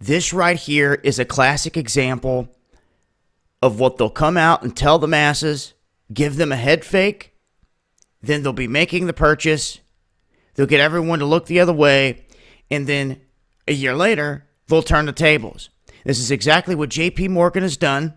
This right here is a classic example of what they'll come out and tell the masses, give them a head fake, then they'll be making the purchase, they'll get everyone to look the other way, and then a year later, they'll turn the tables. This is exactly what JP Morgan has done.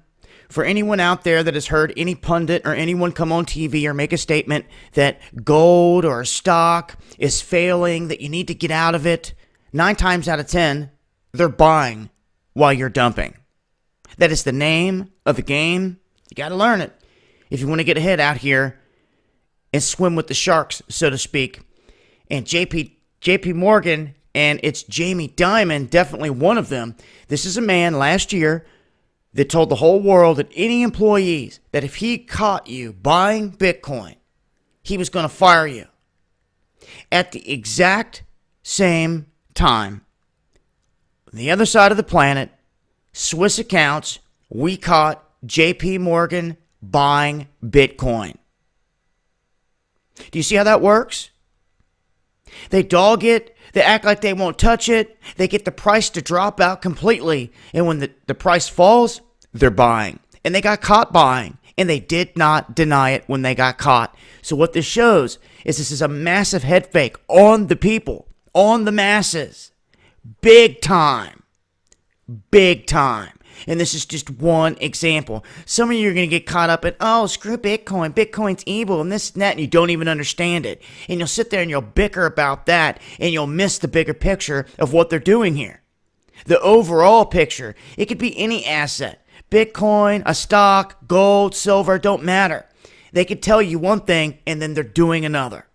For anyone out there that has heard any pundit or anyone come on TV or make a statement that gold or a stock is failing, that you need to get out of it, 9 times out of 10, they're buying while you're dumping. That is the name of the game. You got to learn it if you want to get ahead out here and swim with the sharks, so to speak. And JP Morgan, and it's Jamie Dimon, definitely one of them. This is a man last year that told the whole world that any employees that if he caught you buying Bitcoin, he was going to fire you. At the exact same time, on the other side of the planet, Swiss accounts, we caught JP Morgan buying Bitcoin. Do you see how that works? They dog it. They act like they won't touch it. They get the price to drop out completely. And when the price falls, they're buying. And they got caught buying. And they did not deny it when they got caught. So what this shows is this is a massive head fake on the people, on the masses. Big time. Big time. And this is just one example. Some of you are going to get caught up in, oh, screw Bitcoin. Bitcoin's evil and this and that, and you don't even understand it. And you'll sit there and you'll bicker about that, and you'll miss the bigger picture of what they're doing here. The overall picture. It could be any asset. Bitcoin, a stock, gold, silver, don't matter. They could tell you one thing, and then they're doing another.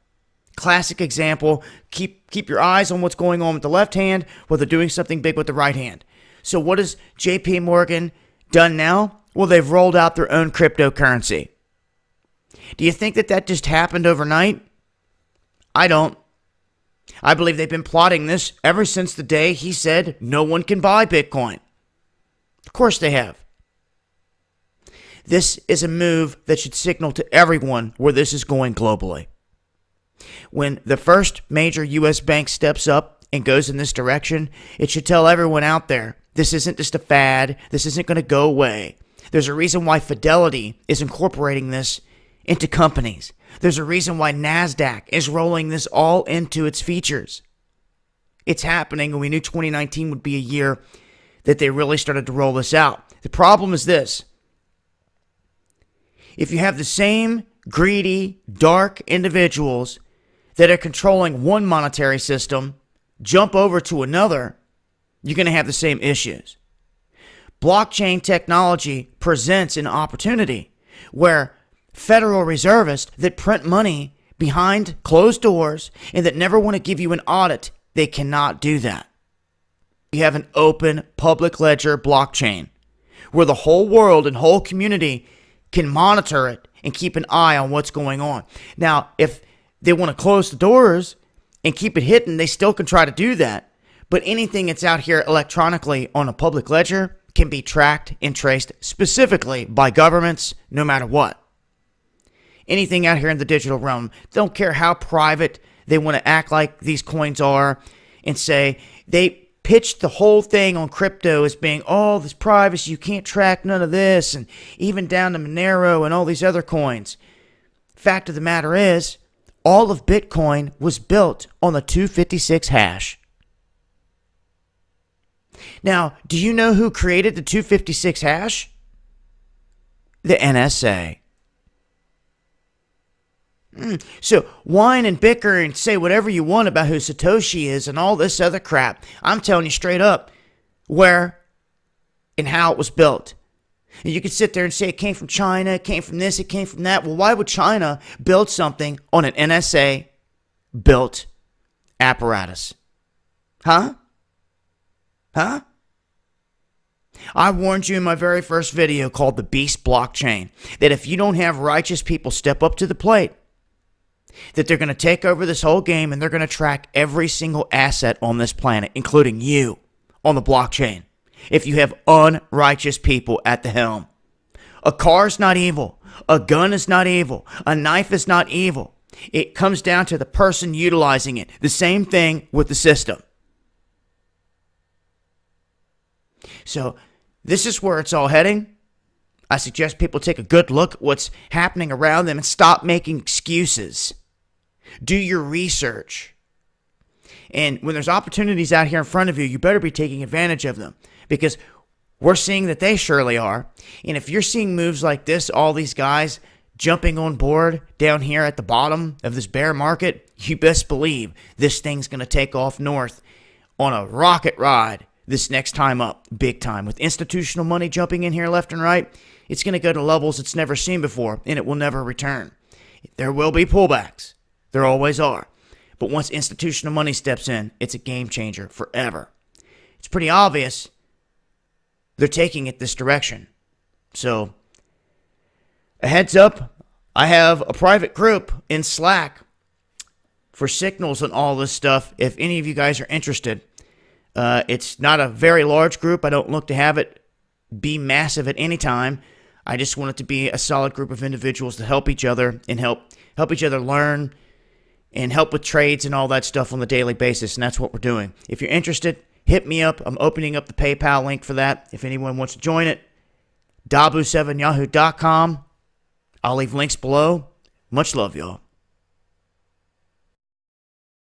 Classic example. Keep your eyes on what's going on with the left hand while they're doing something big with the right hand. So what has JP Morgan done now? Well, they've rolled out their own cryptocurrency. Do you think that just happened overnight? I don't. I believe they've been plotting this ever since the day he said no one can buy Bitcoin. Of course they have. This is a move that should signal to everyone where this is going globally. When the first major U.S. bank steps up and goes in this direction, it should tell everyone out there, this isn't just a fad. This isn't going to go away. There's a reason why Fidelity is incorporating this into companies. There's a reason why NASDAQ is rolling this all into its features. It's happening, and we knew 2019 would be a year that they really started to roll this out. The problem is this. If you have the same greedy, dark individuals that are controlling one monetary system jump over to another, you're going to have the same issues. Blockchain technology presents an opportunity where Federal Reservists that print money behind closed doors and that never want to give you an audit, they cannot do that. You have an open public ledger blockchain where the whole world and whole community can monitor it and keep an eye on what's going on. Now, if they want to close the doors and keep it hidden, they still can try to do that. But anything that's out here electronically on a public ledger can be tracked and traced specifically by governments, no matter what. Anything out here in the digital realm, don't care how private they want to act like these coins are and say they pitched the whole thing on crypto as being, oh, this privacy, you can't track none of this, and even down to Monero and all these other coins. Fact of the matter is, all of Bitcoin was built on the 256 hash. Now, do you know who created the 256 hash? The NSA. So whine and bicker and say whatever you want about who Satoshi is and all this other crap. I'm telling you straight up where and how it was built. And you could sit there and say it came from China, it came from this, it came from that. Well, why would China build something on an NSA-built apparatus? Huh? I warned you in my very first video called The Beast Blockchain that if you don't have righteous people step up to the plate, that they're going to take over this whole game and they're going to track every single asset on this planet, including you, on the blockchain. If you have unrighteous people at the helm. A car is not evil. A gun is not evil. A knife is not evil. It comes down to the person utilizing it. The same thing with the system. So this is where it's all heading. I suggest people take a good look at what's happening around them and stop making excuses. Do your research. And when there's opportunities out here in front of you, you better be taking advantage of them, because we're seeing that they surely are. And if you're seeing moves like this, all these guys jumping on board down here at the bottom of this bear market, you best believe this thing's going to take off north on a rocket ride this next time up, big time. With institutional money jumping in here left and right, it's going to go to levels it's never seen before, and it will never return. There will be pullbacks. There always are. But once institutional money steps in, it's a game changer forever. It's pretty obvious they're taking it this direction. So, a heads up, I have a private group in Slack for signals and all this stuff if any of you guys are interested. It's not a very large group. I don't look to have it be massive at any time. I just want it to be a solid group of individuals to help each other and help each other learn and help with trades and all that stuff on a daily basis, and that's what we're doing. If you're interested, hit me up. I'm opening up the PayPal link for that if anyone wants to join it. Dabu7yahoo.com. I'll leave links below. Much love, y'all.